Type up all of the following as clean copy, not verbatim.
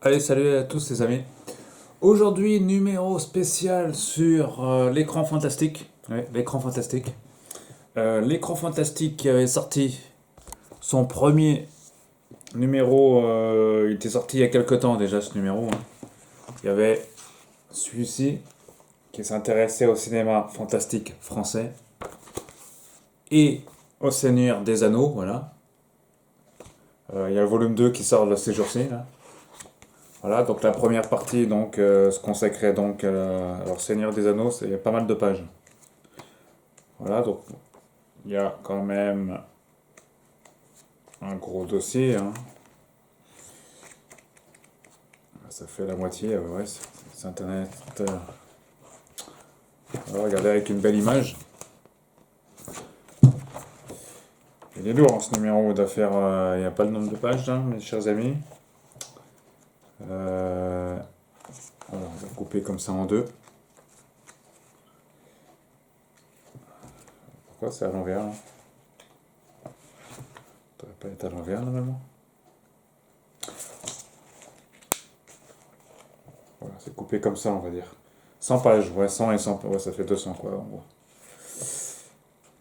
Allez, salut à tous les amis. Aujourd'hui, numéro spécial sur l'écran fantastique. Ouais, l'écran fantastique. L'écran fantastique qui avait sorti son premier numéro, il était sorti il y a quelques temps déjà ce numéro, hein. Il y avait celui-ci qui s'intéressait au cinéma fantastique français et au Seigneur des Anneaux, voilà. Il y a le volume 2 qui sort de ces jours-ci, là. Voilà, donc la première partie se consacrait donc alors Seigneur des Anneaux, il y a pas mal de pages. Voilà, donc il y a quand même un gros dossier, hein. Ça fait la moitié, ouais, c'est internet. Voilà, regardez avec une belle image. Il est lourd, hein, ce numéro d'affaires, il n'y a pas le nombre de pages, hein, mes chers amis. Voilà, on va couper comme ça en deux. Pourquoi c'est à l'envers là? Ça devrait pas être à l'envers normalement. Voilà, c'est coupé comme ça, on va dire. 100 pages, ouais, 100 et 100, ouais, ça fait 200 quoi, en gros.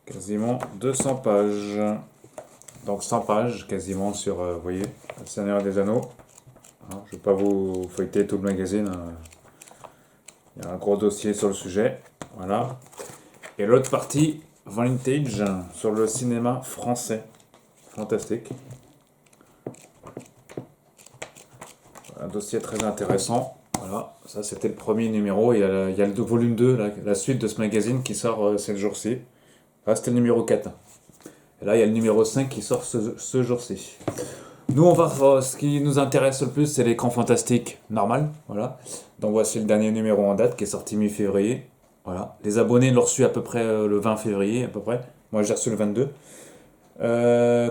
Quasiment 200 pages. Donc 100 pages quasiment sur, vous voyez, Le Seigneur des Anneaux. Hein, je ne vais pas vous feuilleter tout le magazine, hein. Il y a un gros dossier sur le sujet. Voilà. Et l'autre partie, Vintage, sur le cinéma français. Fantastique. Un dossier très intéressant. Voilà, ça c'était le premier numéro. Il y a le volume 2, la suite de ce magazine qui sort ces jours-ci. Là, c'était le numéro 4. Et là, il y a le numéro 5 qui sort ce jour-ci. Nous, ce qui nous intéresse le plus, c'est l'écran fantastique normal. Voilà. Donc voici le dernier numéro en date qui est sorti mi-février. Voilà. Les abonnés l'ont reçu à peu près le 20 février, à peu près. Moi, j'ai reçu le 22.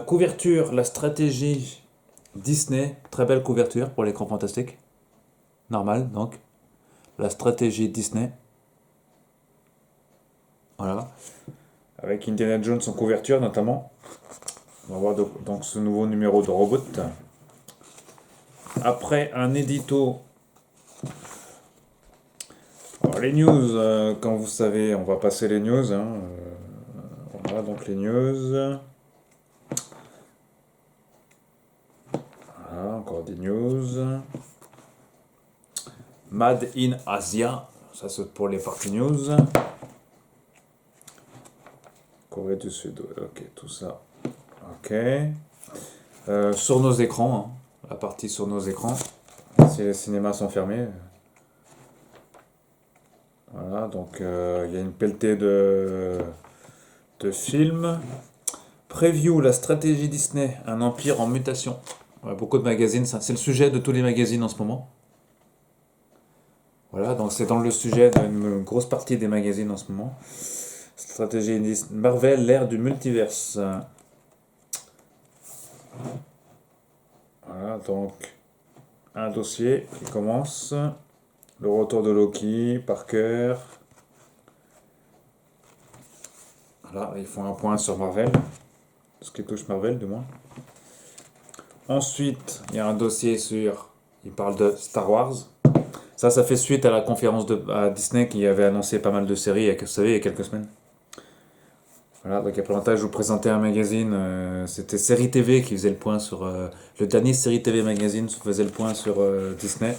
Couverture, la stratégie Disney. Très belle couverture pour l'écran fantastique. Normal, donc. La stratégie Disney. Voilà. Avec Indiana Jones en couverture, notamment. On va voir donc ce nouveau numéro de Robot. Après un édito. Alors, les news, comme vous savez, on va passer les news, hein. Voilà, donc les news. Voilà, encore des news. Made in Asia, ça c'est pour les parties news. Corée du Sud, ok, tout ça. Ok. Sur nos écrans, hein, la partie sur nos écrans, si les cinémas sont fermés. Voilà, donc il y a une pelletée de films. Preview, la stratégie Disney, un empire en mutation. Ouais, beaucoup de magazines, c'est le sujet de tous les magazines en ce moment. Voilà, donc c'est dans le sujet d'une grosse partie des magazines en ce moment. Stratégie Disney, Marvel, l'ère du multiverse. Voilà, donc un dossier qui commence. Le retour de Loki, Parker. Voilà, ils font un point sur Marvel. Ce qui touche Marvel, du moins. Ensuite, il y a un dossier sur. Il parle de Star Wars. Ça fait suite à la conférence à Disney qui avait annoncé pas mal de séries, vous savez, il y a quelques semaines. Voilà, donc après longtemps, je vous présentais un magazine. C'était Série TV qui faisait le point sur. Le dernier Série TV magazine faisait le point sur Disney.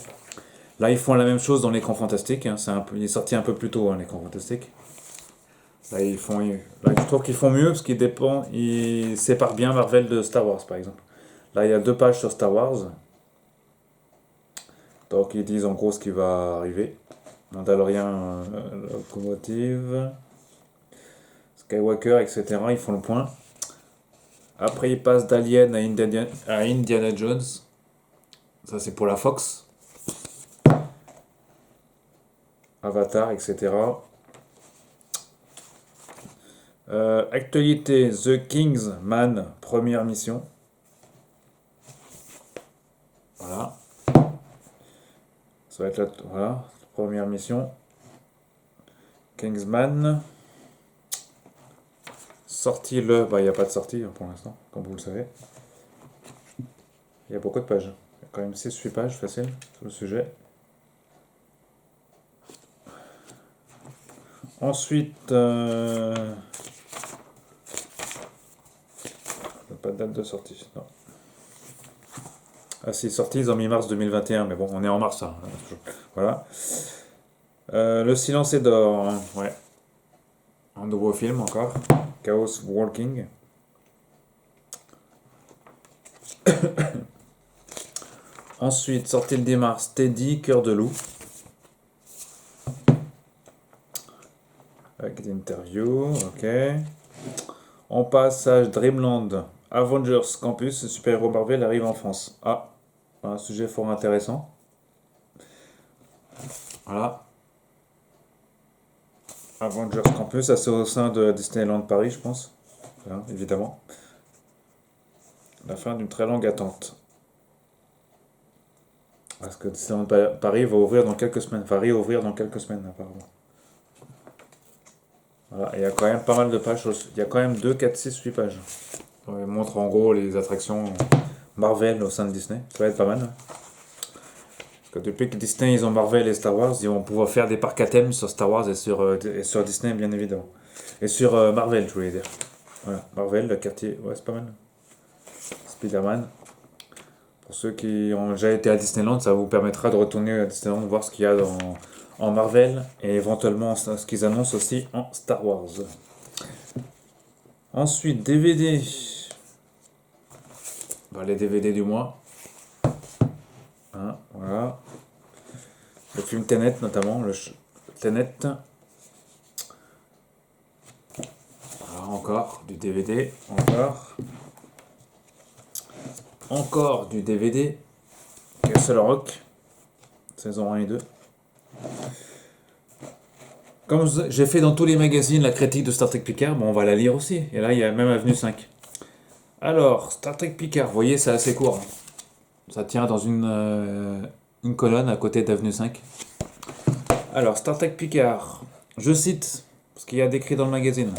Là, ils font la même chose dans l'écran fantastique, hein. Il est sorti un peu plus tôt, hein, l'écran fantastique. Là, je trouve qu'ils font mieux parce ils séparent bien Marvel de Star Wars, par exemple. Là, il y a 2 pages sur Star Wars. Donc, ils disent en gros ce qui va arriver. Mandalorian, Locomotive, Skywalker, etc. Ils font le point. Après, ils passent d'Alien à Indiana Jones. Ça, c'est pour la Fox. Avatar, etc. Actualité, The Kingsman, première mission. Voilà. Ça va être la première mission. Kingsman. Sorti il n'y a pas de sortie pour l'instant, comme vous le savez. Il y a beaucoup de pages. Quand même 6-8 pages facile sur le sujet. Ensuite, pas de date de sortie. Non. Ah si, sortie, ils ont mis mars 2021, mais bon, on est en mars, hein. Voilà. Le silence est d'or, hein. Ouais. Un nouveau film encore. Chaos Walking. Ensuite, sorti le 10 mars, Teddy, Cœur de loup. Avec des interviews, ok. On passe à Dreamland. Avengers Campus, super-héros Marvel arrive en France. Ah, un sujet fort intéressant. Voilà. Avengers Campus, ça c'est au sein de Disneyland Paris, je pense. Hein, évidemment. La fin d'une très longue attente. Parce que Disneyland Paris va ouvrir dans quelques semaines. Va réouvrir dans quelques semaines, apparemment. Voilà, il y a quand même pas mal de pages. Il y a quand même 2, 4, 6, 8 pages. Il montre en gros les attractions Marvel au sein de Disney. Ça va être pas mal. Hein. Parce que depuis que Disney ils ont Marvel et Star Wars, ils vont pouvoir faire des parcs à thème sur Star Wars et sur Disney, bien évidemment. Et sur Marvel, je voulais dire. Voilà, Marvel, le quartier, ouais, c'est pas mal. Spider-Man. Pour ceux qui ont déjà été à Disneyland, ça vous permettra de retourner à Disneyland, voir ce qu'il y a en Marvel et éventuellement ce qu'ils annoncent aussi en Star Wars. Ensuite, DVD. Bah, les DVD du mois. Hein, voilà. Le film Tenet notamment, Tenet. Voilà, encore du DVD, encore du DVD. Castle Rock, saison 1 et 2. Comme j'ai fait dans tous les magazines la critique de Star Trek Picard, bon, on va la lire aussi. Et là, il y a même Avenue 5. Alors, Star Trek Picard, vous voyez, c'est assez court. Ça tient dans une colonne à côté d'Avenue 5. Alors, Star Trek Picard, je cite, ce qu'il y a décrit dans le magazine.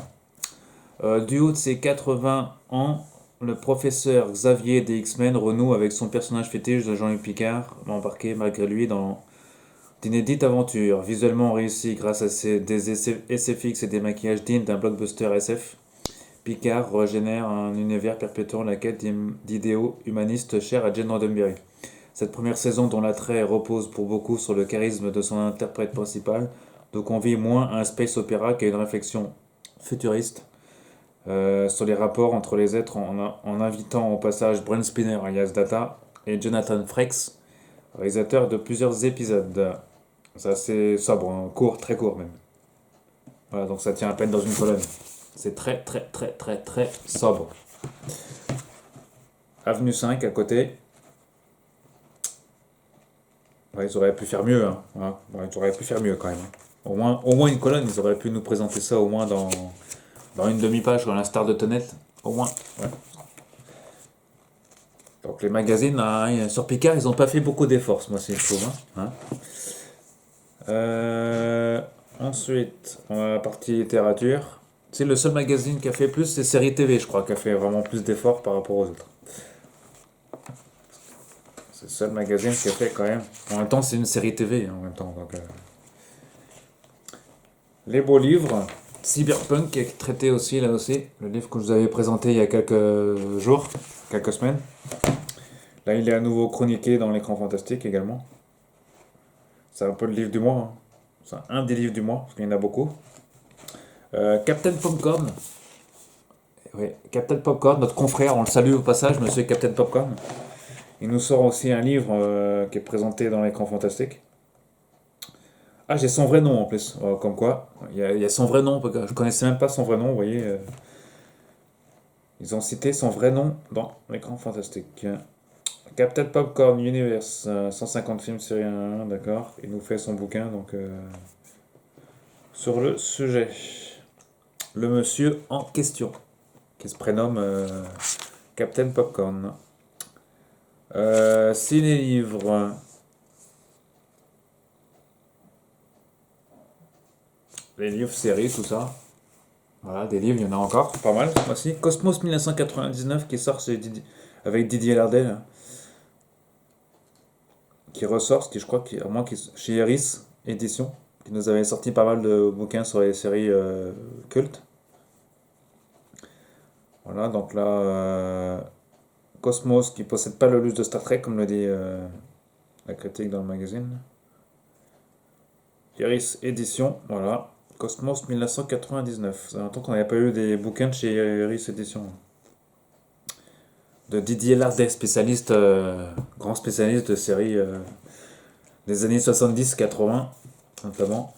Du haut de ses 80 ans, le professeur Xavier des X-Men renoue avec son personnage fétiche de Jean-Luc Picard, embarqué malgré lui dans d'inédites aventures, visuellement réussies grâce à des SFX et des maquillages dignes d'un blockbuster SF. Picard régénère un univers perpétuant la quête d'idéaux humanistes chers à Gene Roddenberry. Cette première saison, dont l'attrait repose pour beaucoup sur le charisme de son interprète principal, nous convie moins à un space opéra qu'à une réflexion futuriste sur les rapports entre les êtres en invitant au passage Brent Spinner alias Data et Jonathan Frakes, réalisateur de plusieurs épisodes. C'est assez sobre, hein, court, très court même. Voilà, donc ça tient à peine dans une colonne. C'est très très très très très sobre. Avenue 5 à côté. Ouais, ils auraient pu faire mieux. Hein. Ouais, ils auraient pu faire mieux quand même. Au moins une colonne, ils auraient pu nous présenter ça au moins dans une demi-page, à l'instar de Tenet. Au moins. Ouais. Donc les magazines sur Picard, ils n'ont pas fait beaucoup d'efforts, moi c'est je trouve. Hein. Ensuite, on a la partie littérature. C'est le seul magazine qui a fait plus, c'est Série TV, je crois, qui a fait vraiment plus d'efforts par rapport aux autres. C'est le seul magazine qui a fait quand même. En même temps, c'est une série TV, hein, en même temps. Donc, les beaux livres. Cyberpunk qui est traité aussi, là aussi. Le livre que je vous avais présenté il y a quelques jours, quelques semaines. Là, il est à nouveau chroniqué dans l'écran fantastique également. C'est un peu le livre du mois. Hein. C'est un des livres du mois, parce qu'il y en a beaucoup. Captain Popcorn. Oui, Captain Popcorn, notre confrère, on le salue au passage, monsieur Captain Popcorn. Il nous sort aussi un livre qui est présenté dans l'écran fantastique. Ah, j'ai son vrai nom en plus, comme quoi. Il y a son vrai nom, je connaissais même pas son vrai nom, vous voyez. Ils ont cité son vrai nom dans l'écran fantastique. Captain Popcorn Universe, 150 films série 1, d'accord. Il nous fait son bouquin, donc sur le sujet. Le monsieur en question, qui se prénomme Captain Popcorn. Ciné-livre. Les livres, séries, tout ça. Voilà, des livres, il y en a encore, pas mal. Voici Cosmos 1999 qui sort avec Didier Lardel. qui ressort, qui je crois, à moins chez Iris Édition, qui nous avait sorti pas mal de bouquins sur les séries cultes. Voilà, donc là, Cosmos qui possède pas le luxe de Star Trek, comme le dit la critique dans le magazine. Iris Édition, voilà. Cosmos 1999. Ça fait longtemps qu'on n'avait pas eu des bouquins de chez Iris Édition. De Didier Lardet, spécialiste, grand spécialiste de séries des années 70-80, notamment.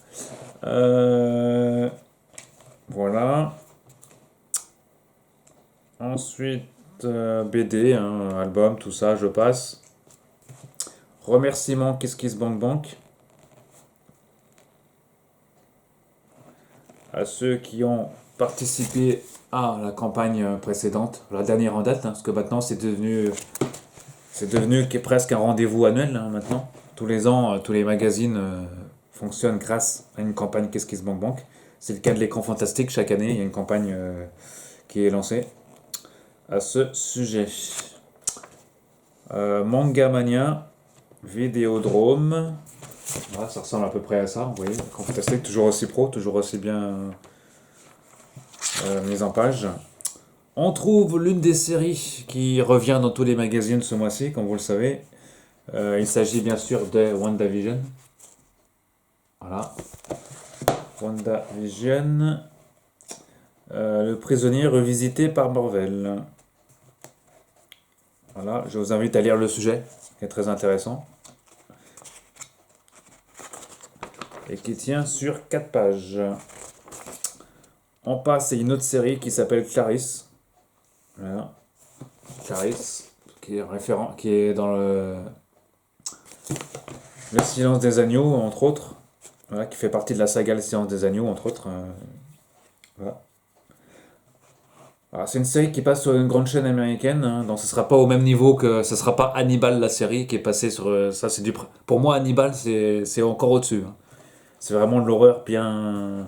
Voilà. Ensuite, BD, hein, album, tout ça, je passe. Remerciements Kiss Kiss Bank Bank. À ceux qui ont participé à la campagne précédente, la dernière en date, hein, parce que maintenant c'est devenu presque un rendez-vous annuel hein, maintenant. Tous les ans, tous les magazines fonctionnent grâce à une campagne Kiss Kiss Bank Bank. C'est le cas de l'écran fantastique, chaque année il y a une campagne qui est lancée à ce sujet. Manga Mania, Vidéodrome. Voilà, ça ressemble à peu près à ça, vous voyez, l'écran fantastique, toujours aussi pro, toujours aussi bien mise en page. On trouve l'une des séries qui revient dans tous les magazines ce mois-ci, comme vous le savez. Il s'agit bien sûr de WandaVision. Voilà. WandaVision. Le prisonnier revisité par Marvel. Voilà, je vous invite à lire le sujet, qui est très intéressant. Et qui tient sur 4 pages. On passe à une autre série qui s'appelle Clarisse. Voilà. Clarisse, qui est dans le Silence des Agneaux, entre autres. Voilà, qui fait partie de la saga Le Silence des Agneaux, entre autres. Voilà. Alors, c'est une série qui passe sur une grande chaîne américaine, hein, donc ce sera pas au même niveau que ce sera pas Hannibal la série qui est passée sur ça c'est pour moi Hannibal c'est encore au-dessus. Hein. C'est vraiment de l'horreur bien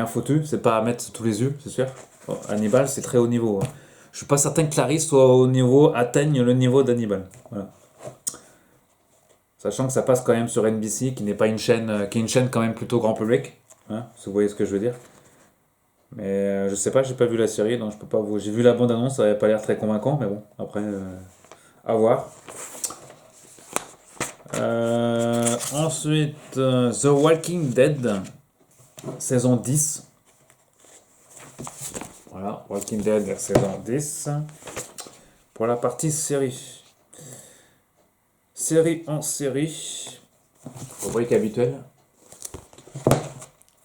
foutu, c'est pas à mettre sous tous les yeux, c'est sûr. Bon, Hannibal c'est très haut niveau. Hein. Je suis pas certain que Clarisse atteigne le niveau d'Hannibal. Voilà. Sachant que ça passe quand même sur NBC qui n'est pas une chaîne qui est une chaîne quand même plutôt grand public, hein, si vous voyez ce que je veux dire. Mais je sais pas, j'ai pas vu la série, donc je peux pas vous. J'ai vu la bande-annonce, ça avait pas l'air très convaincant, mais bon, après, à voir. Ensuite, The Walking Dead, saison 10. Voilà, Walking Dead, saison 10. Pour la partie série. Série en série. Rubrique habituelle.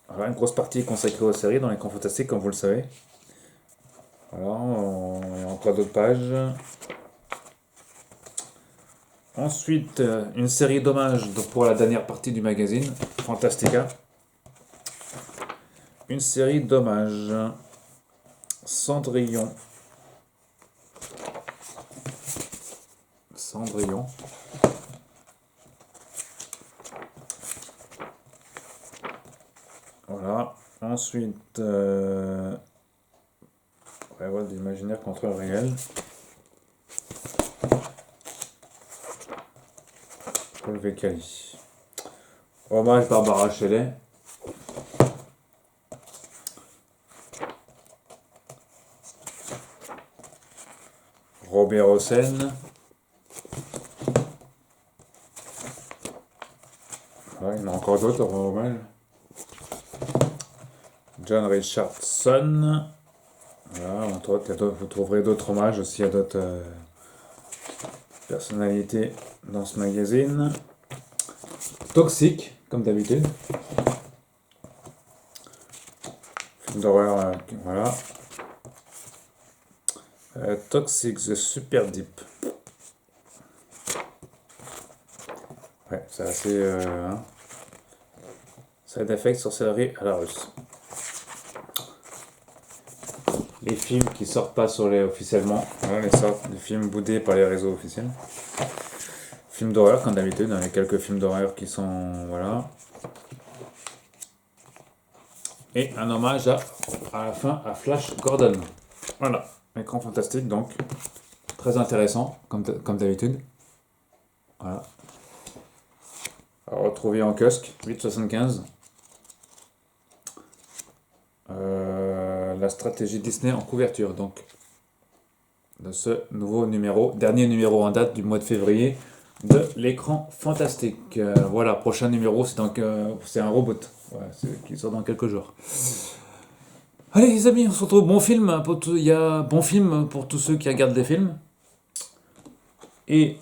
Voilà, une grosse partie consacrée aux séries dans les camps fantastiques, comme vous le savez. Voilà, il y a encore d'autres pages. Ensuite, une série d'hommages pour la dernière partie du magazine, Fantastica. Une série d'hommages. Cendrillon. Cendrillon. Voilà. Ensuite, Révolte d'imaginaire contre le réel. Paul Vecali. Hommage Barbara Shelley. Robert Hossein. Ouais, il y en a encore d'autres hommages. John Richardson. Voilà, entre autres, vous trouverez d'autres hommages aussi à d'autres personnalités dans ce magazine. Toxique, comme d'habitude. Film d'horreur, voilà. Toxic, The Super Deep. Ouais, c'est assez. Hein. Side effect sorcellerie à la russe. Les films qui sortent pas sur les officiellement, voilà, les films boudés par les réseaux officiels. Films d'horreur comme d'habitude, il y a quelques films d'horreur qui sont voilà. Et un hommage à la fin à Flash Gordon. Voilà, écran fantastique donc très intéressant comme d'habitude. Voilà. à retrouver en kiosque, 8,75. La stratégie Disney en couverture, donc, de ce nouveau numéro, dernier numéro en date du mois de février de l'écran fantastique. Voilà, prochain numéro, c'est un reboot, voilà, qui sort dans quelques jours. Allez les amis, on se retrouve. Il y a bon film pour tous ceux qui regardent des films. Et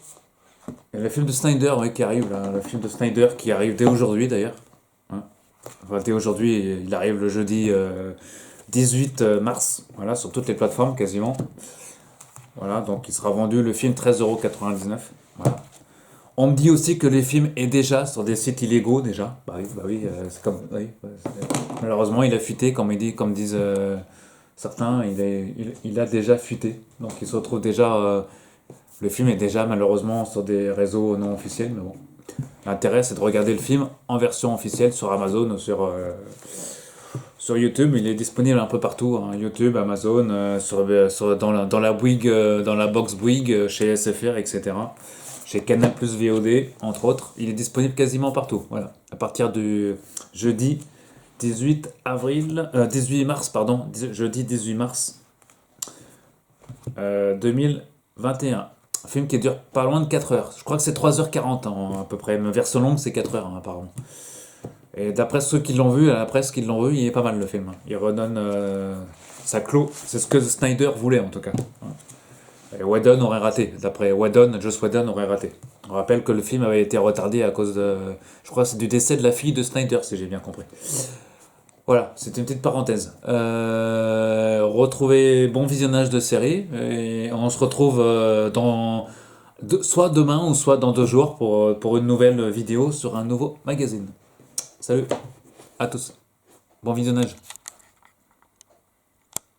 le film de Snyder, ouais, qui arrive, là, le film de Snyder qui arrive dès aujourd'hui d'ailleurs. Hein. Enfin, dès aujourd'hui, il arrive le jeudi 18 mars, voilà, sur toutes les plateformes quasiment. Voilà, donc il sera vendu le film 13,99 €. Voilà. On me dit aussi que les films est déjà sur des sites illégaux déjà. Bah oui, c'est comme, oui, malheureusement il a fuité, comme disent certains, il a déjà fuité. Donc il se retrouve déjà, le film est déjà malheureusement sur des réseaux non officiels, mais bon. L'intérêt c'est de regarder le film en version officielle sur Amazon ou sur YouTube. Il est disponible un peu partout, hein, YouTube, Amazon, dans la Bouygues, dans la box Bouygues, chez SFR, etc. Chez Canal Plus VOD, entre autres. Il est disponible quasiment partout. Voilà. À partir du jeudi 18 mars, pardon, jeudi 18 mars 2021. Un film qui dure pas loin de 4 heures. Je crois que c'est 3h40 hein, à peu près. Mais version longue, c'est 4 heures hein, apparemment. Et d'après ceux qui l'ont vu, à la presse qui l'ont vu, il est pas mal le film. Il redonne ça clôt. C'est ce que Snyder voulait en tout cas. Et Whedon aurait raté. D'après Joss Whedon aurait raté. On rappelle que le film avait été retardé à cause de. Je crois que c'est du décès de la fille de Snyder, si j'ai bien compris. Voilà, c'était une petite parenthèse. Retrouvez bon visionnage de série. Et on se retrouve soit demain ou soit dans 2 jours pour une nouvelle vidéo sur un nouveau magazine. Salut à tous. Bon visionnage.